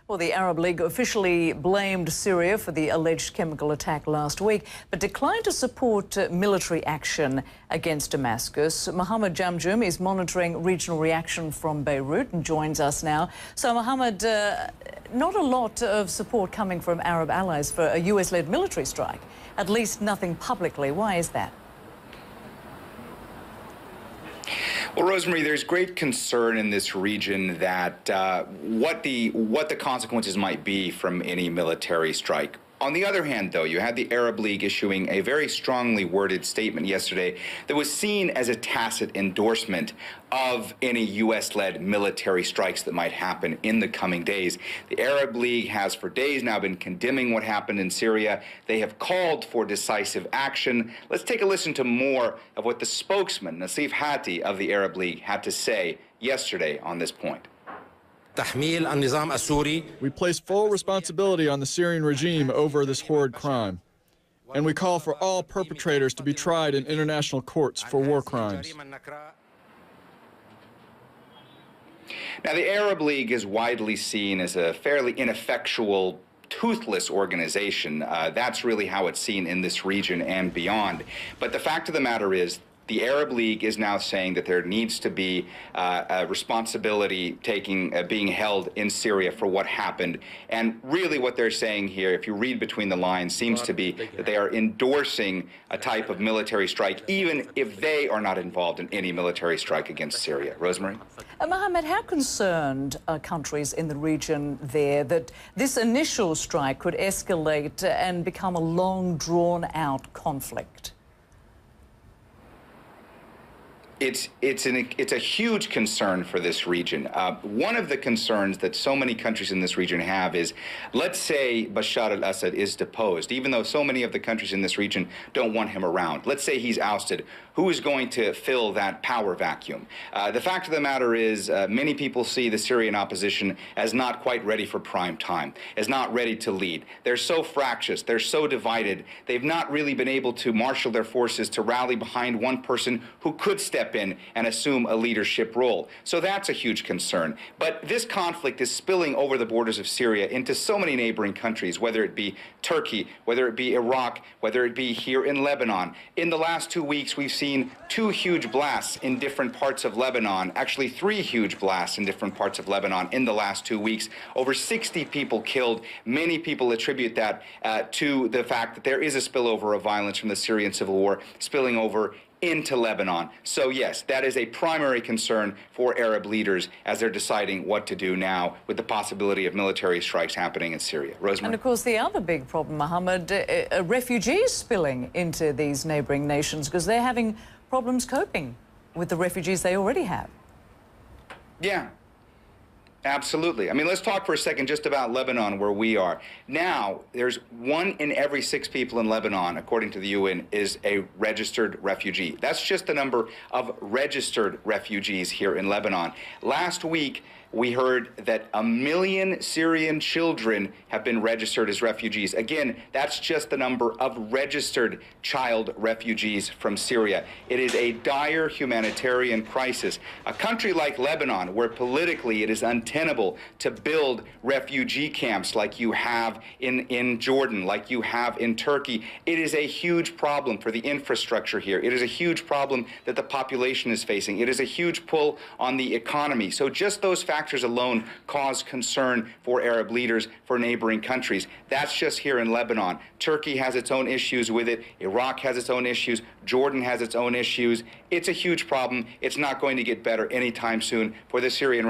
Well, the Arab League officially blamed Syria for the alleged chemical attack last week, but declined to support military action against Damascus. Mohammed Jamjoom is monitoring regional reaction from Beirut and joins us now. So, Mohammed, not a lot of support coming from Arab allies for a US-led military strike, at least nothing publicly. Why is that? Well, Rosemary, there's great concern in this region that what the consequences might be from any military strike. On the other hand, though, you had the Arab League issuing a very strongly worded statement yesterday that was seen as a tacit endorsement of any U.S.-led military strikes that might happen in the coming days. The Arab League has for days now been condemning what happened in Syria. They have called for decisive action. Let's take a listen to more of what the spokesman, Nassif Hati, of the Arab League had to say yesterday on this point. We place full responsibility on the Syrian regime over this horrid crime, and we call for all perpetrators to be tried in international courts for war crimes. Now, the Arab League is widely seen as a fairly ineffectual, toothless organization. That's really how it's seen in this region and beyond. But the fact of the matter is, the Arab League is now saying that there needs to be a responsibility being held in Syria for what happened. And really what they're saying here, if you read between the lines, seems to be that they are endorsing a type of military strike, even if they are not involved in any military strike against Syria. Rosemary? Mohammed, how concerned are countries in the region there that this initial strike could escalate and become a long, drawn-out conflict? It's a huge concern for this region. One of the concerns that so many countries in this region have is, let's say Bashar al-Assad is deposed, even though so many of the countries in this region don't want him around. Let's say he's ousted. Who is going to fill that power vacuum? The fact of the matter is, many people see the Syrian opposition as not quite ready for prime time, as not ready to lead. They're so fractious, they're so divided, they've not really been able to marshal their forces to rally behind one person who could step in and assume a leadership role. So that's a huge concern. But this conflict is spilling over the borders of Syria into so many neighboring countries, whether it be Turkey, whether it be Iraq, whether it be here in Lebanon. In the last 2 weeks, we've seen 2 huge blasts in different parts of Lebanon, actually 3 huge blasts in different parts of Lebanon in the last 2 weeks. Over 60 people killed. Many people attribute that to the fact that there is a spillover of violence from the Syrian civil war spilling over into Lebanon. So yes, that is a primary concern for Arab leaders as they're deciding what to do now with the possibility of military strikes happening in Syria. Rosemary? And of course the other big problem, Mohammed, refugees spilling into these neighbouring nations because they're having problems coping with the refugees they already have. Yeah. Absolutely. I mean, let's talk for a second just about Lebanon, where we are. Now, there's 1 in every 6 people in Lebanon, according to the UN, is a registered refugee. That's just the number of registered refugees here in Lebanon. Last week, we heard that 1 million Syrian children have been registered as refugees. Again, that's just the number of registered child refugees from Syria. It is a dire humanitarian crisis. A country like Lebanon, where politically it is untenable to build refugee camps like you have in Jordan, like you have in Turkey, it is a huge problem for the infrastructure here. It is a huge problem that the population is facing. It is a huge pull on the economy. So just those factors alone cause concern for Arab leaders, for neighboring countries. That's just here in Lebanon. Turkey has its own issues with it. Iraq has its own issues. Jordan has its own issues. It's a huge problem. It's not going to get better anytime soon for the Syrian